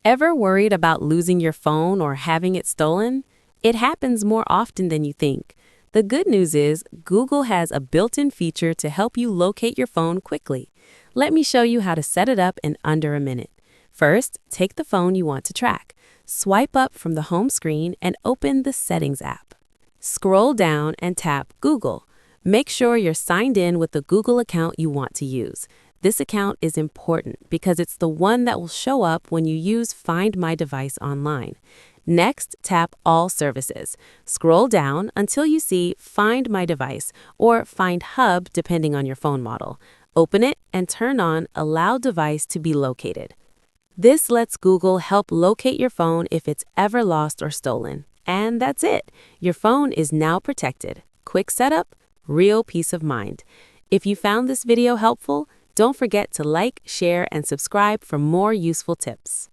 Ever worried about losing your phone or having it stolen? It happens more often than you think. The good news is Google has a built-in feature to help you locate your phone quickly. Let me show you how to set it up in under a minute. First, take the phone you want to track. Swipe up from the home screen and open the Settings app. Scroll down and tap Google. Make sure you're signed in with the Google account you want to use. This account is important because it's the one that will show up when you use Find My Device online. Next, tap All Services. Scroll down until you see Find My Device or Find Hub depending on your phone model. Open it and turn on Allow Device to be located. This lets Google help locate your phone if it's ever lost or stolen. And that's it. Your phone is now protected. Quick setup, real peace of mind. If you found this video helpful, don't forget to like, share, and subscribe for more useful tips.